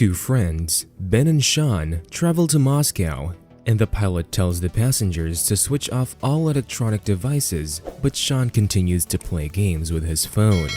Two friends, Ben and Sean, travel to Moscow, and the pilot tells the passengers to switch off all electronic devices, but Sean continues to play games with his phone.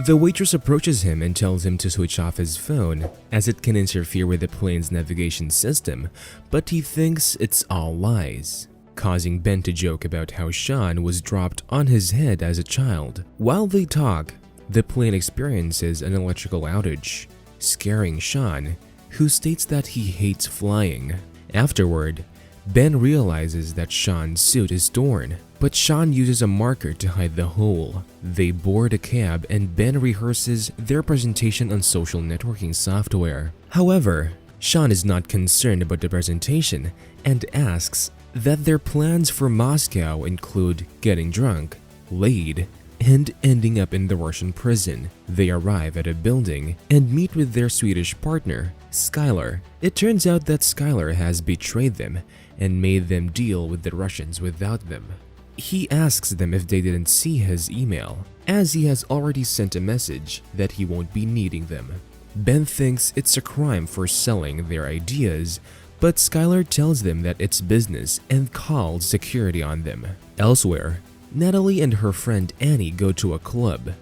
The waitress approaches him and tells him to switch off his phone, as it can interfere with the plane's navigation system, but he thinks it's all lies, causing Ben to joke about how Sean was dropped on his head as a child. While they talk, the plane experiences an electrical outage, scaring Sean, who states that he hates flying. Afterward, Ben realizes that Sean's suit is torn, but Sean uses a marker to hide the hole. They board a cab and Ben rehearses their presentation on social networking software. However, Sean is not concerned about the presentation and asks that their plans for Moscow include getting drunk, laid, and ending up in the Russian prison. They arrive at a building and meet with their Swedish partner, Skylar. It turns out that Skylar has betrayed them and made them deal with the Russians without them. He asks them if they didn't see his email, as he has already sent a message that he won't be needing them. Ben thinks it's a crime for selling their ideas, but Skylar tells them that it's business and calls security on them. Elsewhere, Natalie and her friend Annie go to a club.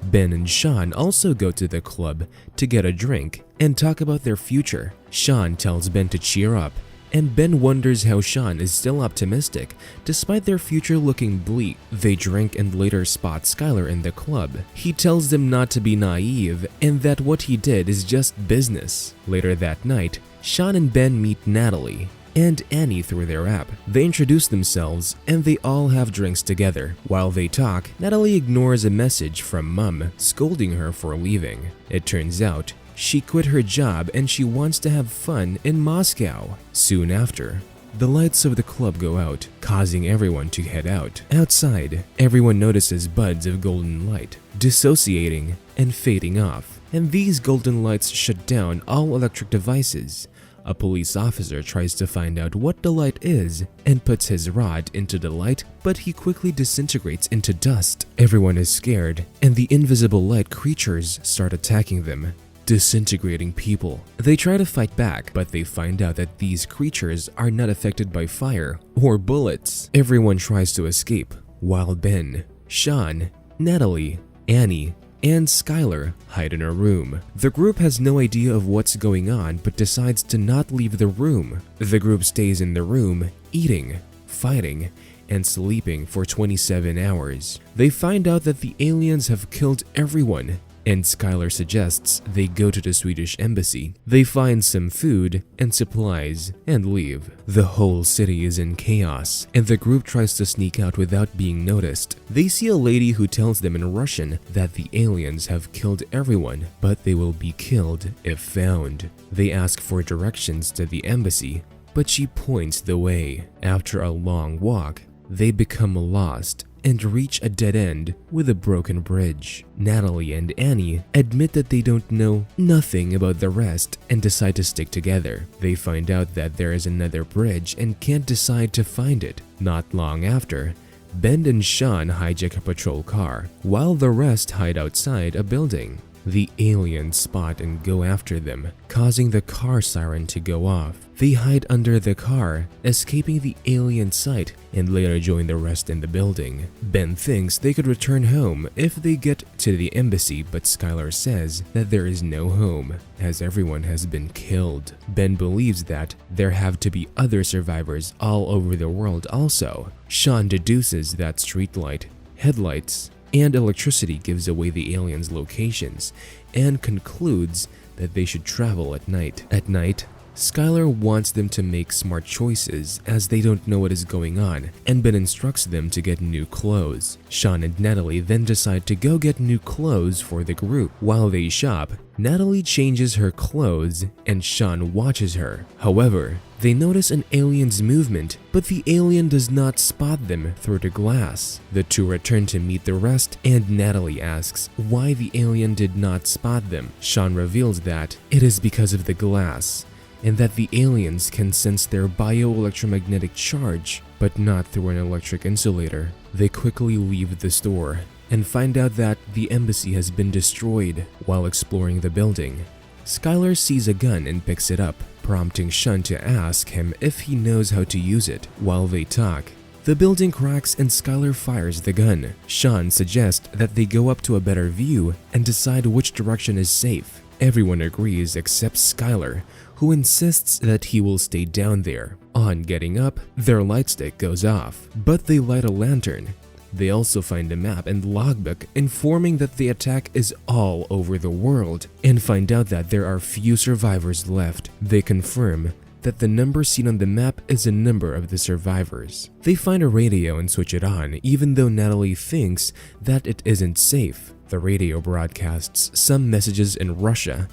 Ben and Sean also go to the club to get a drink and talk about their future. Sean tells Ben to cheer up, and Ben wonders how Sean is still optimistic despite their future looking bleak. They drink and later spot Skylar in the club. He tells them not to be naive and that what he did is just business. Later that night, Sean and Ben meet Natalie and Annie through their app. They introduce themselves and they all have drinks together. While they talk, Natalie ignores a message from Mom scolding her for leaving. It turns out she quit her job and she wants to have fun in Moscow. Soon after, the lights of the club go out, causing everyone to head out. Outside, everyone notices buds of golden light dissociating and fading off, and these golden lights shut down all electric devices. A police officer tries to find out what the light is and puts his rod into the light, but he quickly disintegrates into dust. Everyone is scared, and the invisible light creatures start attacking them, disintegrating people. They try to fight back, but they find out that these creatures are not affected by fire or bullets. Everyone tries to escape, while Ben, Sean, Natalie, Annie, and Skylar hide in a room. The group has no idea of what's going on but decides to not leave the room. The group stays in the room, eating, fighting, and sleeping for 27 hours. They find out that the aliens have killed everyone, and Skylar suggests they go to the Swedish embassy. They find some food and supplies and leave. The whole city is in chaos, and the group tries to sneak out without being noticed. They see a lady who tells them in Russian that the aliens have killed everyone, but they will be killed if found. They ask for directions to the embassy, but she points the way. After a long walk, they become lost and reach a dead end with a broken bridge. Natalie and Annie admit that they don't know nothing about the rest and decide to stick together. They find out that there is another bridge and can't decide to find it. Not long after, Ben and Sean hijack a patrol car, while the rest hide outside a building. The aliens spot and go after them, causing the car siren to go off. They hide under the car, escaping the alien sight, and later join the rest in the building. Ben thinks they could return home if they get to the embassy, but Skylar says that there is no home, as everyone has been killed. Ben believes that there have to be other survivors all over the world also. Sean deduces that streetlight, headlights, and electricity gives away the aliens' locations, and concludes that they should travel at night. At night, Skylar wants them to make smart choices as they don't know what is going on, and Ben instructs them to get new clothes. Sean and Natalie then decide to go get new clothes for the group. While they shop, Natalie changes her clothes and Sean watches her. However, they notice an alien's movement, but the alien does not spot them through the glass. The two return to meet the rest, and Natalie asks why the alien did not spot them. Sean reveals that it is because of the glass, and that the aliens can sense their bioelectromagnetic charge, but not through an electric insulator. They quickly leave the store and find out that the embassy has been destroyed. While exploring the building, Skylar sees a gun and picks it up, prompting Sean to ask him if he knows how to use it. While they talk, the building cracks and Skylar fires the gun. Sean suggests that they go up to a better view and decide which direction is safe. Everyone agrees except Skylar, who insists that he will stay down there. On getting up, their light stick goes off, but they light a lantern. They also find a map and logbook informing that the attack is all over the world and find out that there are few survivors left. They confirm that the number seen on the map is a number of the survivors. They find a radio and switch it on, even though Natalie thinks that it isn't safe. The radio broadcasts some messages in Russia,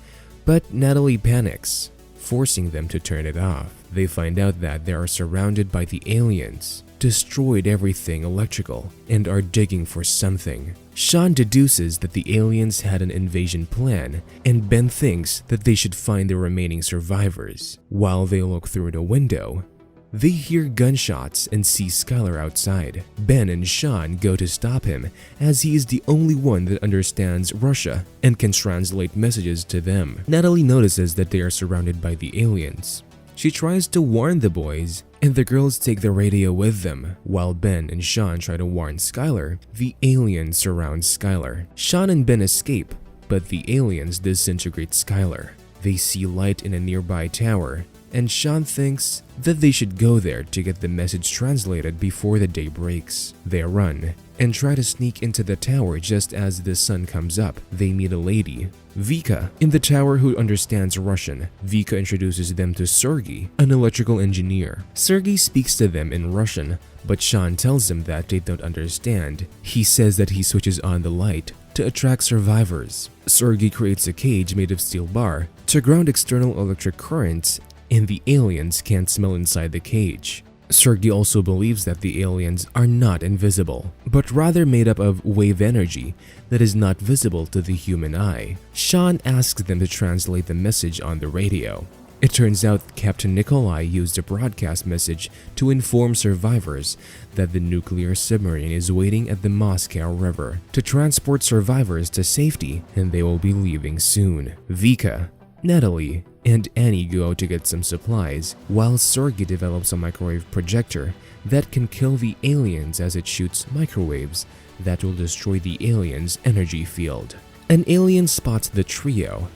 but Natalie panics, forcing them to turn it off. They find out that they are surrounded by the aliens, destroyed everything electrical, and are digging for something. Sean deduces that the aliens had an invasion plan, and Ben thinks that they should find the remaining survivors. While they look through the window, they hear gunshots and see Skylar outside. Ben and Sean go to stop him, as he is the only one that understands Russia and can translate messages to them. Natalie notices that they are surrounded by the aliens. She tries to warn the boys, and the girls take the radio with them. While Ben and Sean try to warn Skylar, the aliens surround Skylar. Sean and Ben escape, but the aliens disintegrate Skylar. They see light in a nearby tower, and Sean thinks that they should go there to get the message translated before the day breaks. They run and try to sneak into the tower just as the sun comes up. They meet a lady, Vika, in the tower who understands Russian. Vika introduces them to Sergey, an electrical engineer. Sergey speaks to them in Russian, but Sean tells them that they don't understand. He says that he switches on the light to attract survivors. Sergey creates a cage made of steel bar to ground external electric currents, and the aliens can't smell inside the cage. Sergey also believes that the aliens are not invisible, but rather made up of wave energy that is not visible to the human eye. Sean asks them to translate the message on the radio. It turns out Captain Nikolai used a broadcast message to inform survivors that the nuclear submarine is waiting at the Moscow River to transport survivors to safety, and they will be leaving soon. Vika, Natalie, and Annie go out to get some supplies, while Sergey develops a microwave projector that can kill the aliens as it shoots microwaves that will destroy the aliens' energy field. An alien spots the trio,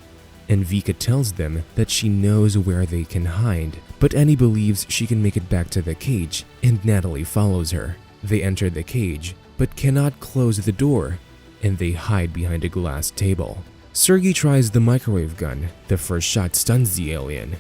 and Vika tells them that she knows where they can hide, but Annie believes she can make it back to the cage, and Natalie follows her. They enter the cage, but cannot close the door, and they hide behind a glass table. Sergey tries the microwave gun. The first shot stuns the alien,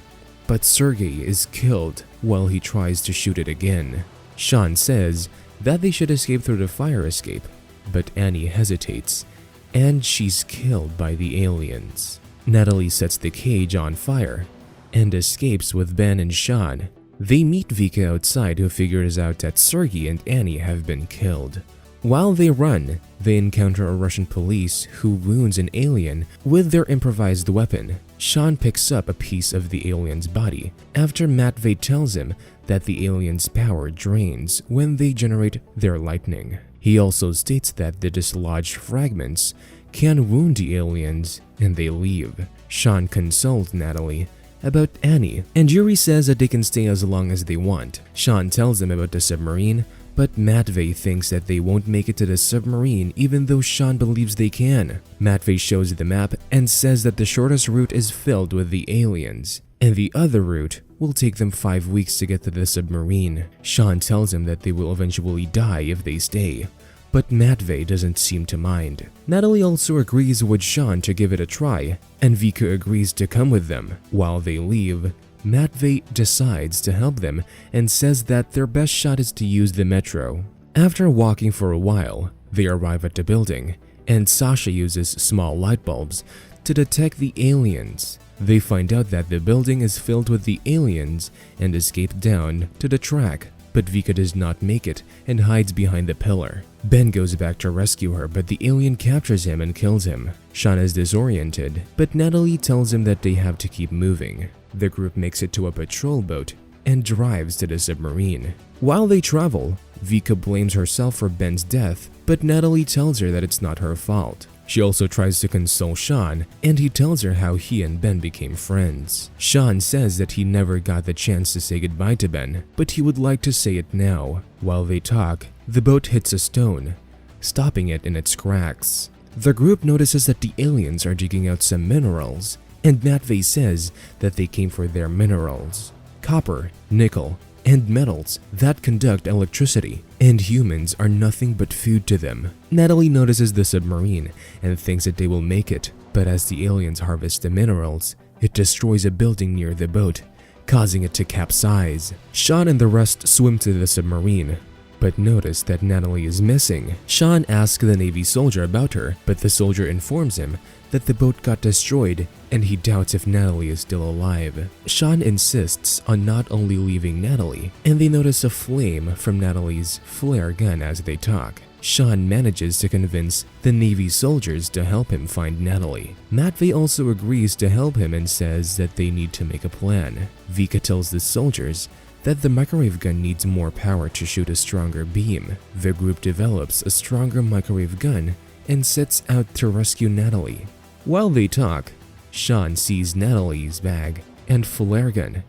but Sergey is killed while he tries to shoot it again. Sean says that they should escape through the fire escape, but Annie hesitates, and she's killed by the aliens. Natalie sets the cage on fire and escapes with Ben and Sean. They meet Vika outside, who figures out that Sergey and Annie have been killed. While they run, they encounter a Russian police who wounds an alien with their improvised weapon. Sean picks up a piece of the alien's body after Matvey tells him that the alien's power drains when they generate their lightning. He also states that the dislodged fragments can wound the aliens, and they leave. Sean consoles Natalie about Annie, and Yuri says that they can stay as long as they want. Sean tells them about the submarine, but Matvey thinks that they won't make it to the submarine even though Sean believes they can. Matvey shows the map and says that the shortest route is filled with the aliens, and the other route will take them 5 weeks to get to the submarine. Sean tells him that they will eventually die if they stay, but Matvey doesn't seem to mind. Natalie also agrees with Sean to give it a try, and Vika agrees to come with them. While they leave, Matvey decides to help them and says that their best shot is to use the metro. After walking for a while, they arrive at the building, and Sasha uses small light bulbs to detect the aliens. They find out that the building is filled with the aliens and escape down to the track, but Vika does not make it and hides behind the pillar. Ben goes back to rescue her, but the alien captures him and kills him. Sean is disoriented, but Natalie tells him that they have to keep moving. The group makes it to a patrol boat and drives to the submarine. While they travel, Vika blames herself for Ben's death, but Natalie tells her that it's not her fault. She also tries to console Sean, and he tells her how he and Ben became friends. Sean says that he never got the chance to say goodbye to Ben, but he would like to say it now. While they talk, the boat hits a stone, stopping it in its cracks. The group notices that the aliens are digging out some minerals, and Matvey says that they came for their minerals: copper, nickel, and metals that conduct electricity, and humans are nothing but food to them. Natalie notices the submarine and thinks that they will make it, but as the aliens harvest the minerals, it destroys a building near the boat, causing it to capsize. Sean and the rest swim to the submarine, but notice that Natalie is missing. Sean asks the Navy soldier about her, but the soldier informs him that the boat got destroyed and he doubts if Natalie is still alive. Sean insists on not only leaving Natalie, and they notice a flame from Natalie's flare gun as they talk. Sean manages to convince the Navy soldiers to help him find Natalie. Matvey also agrees to help him and says that they need to make a plan. Vika tells the soldiers that the microwave gun needs more power to shoot a stronger beam. The group develops a stronger microwave gun and sets out to rescue Natalie. While they talk, Sean sees Natalie's bag and flare gun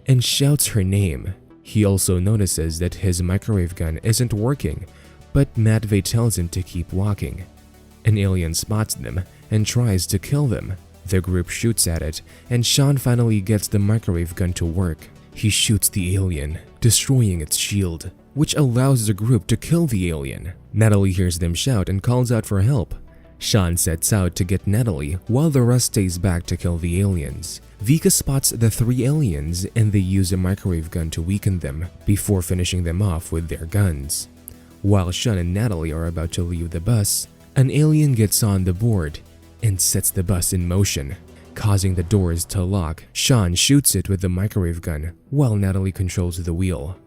and shouts her name. He also notices that his microwave gun isn't working, but Matvey tells him to keep walking. An alien spots them and tries to kill them. The group shoots at it, and Sean finally gets the microwave gun to work. He shoots the alien, destroying its shield, which allows the group to kill the alien. Natalie hears them shout and calls out for help. Sean sets out to get Natalie while the rest stays back to kill the aliens. Vika spots the 3 aliens and they use a microwave gun to weaken them before finishing them off with their guns. While Sean and Natalie are about to leave the bus, an alien gets on the board and sets the bus in motion, causing the doors to lock. Sean shoots it with the microwave gun while Natalie controls the wheel.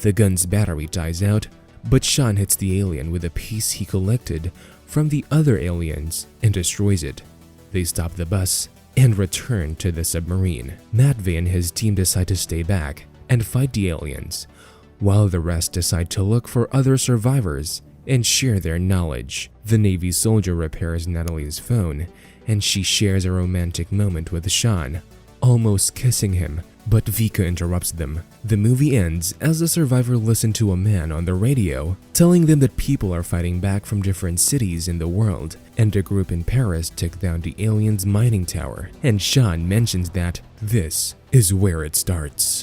The gun's battery dies out, but Sean hits the alien with a piece he collected from the other aliens and destroys it. They stop the bus and return to the submarine. Matvey and his team decide to stay back and fight the aliens, while the rest decide to look for other survivors and share their knowledge. The Navy soldier repairs Natalie's phone, and she shares a romantic moment with Sean, almost kissing him, but Vika interrupts them. The movie ends as the survivor listen to a man on the radio telling them that people are fighting back from different cities in the world, and a group in Paris took down the aliens' mining tower, and Sean mentions that this is where it starts.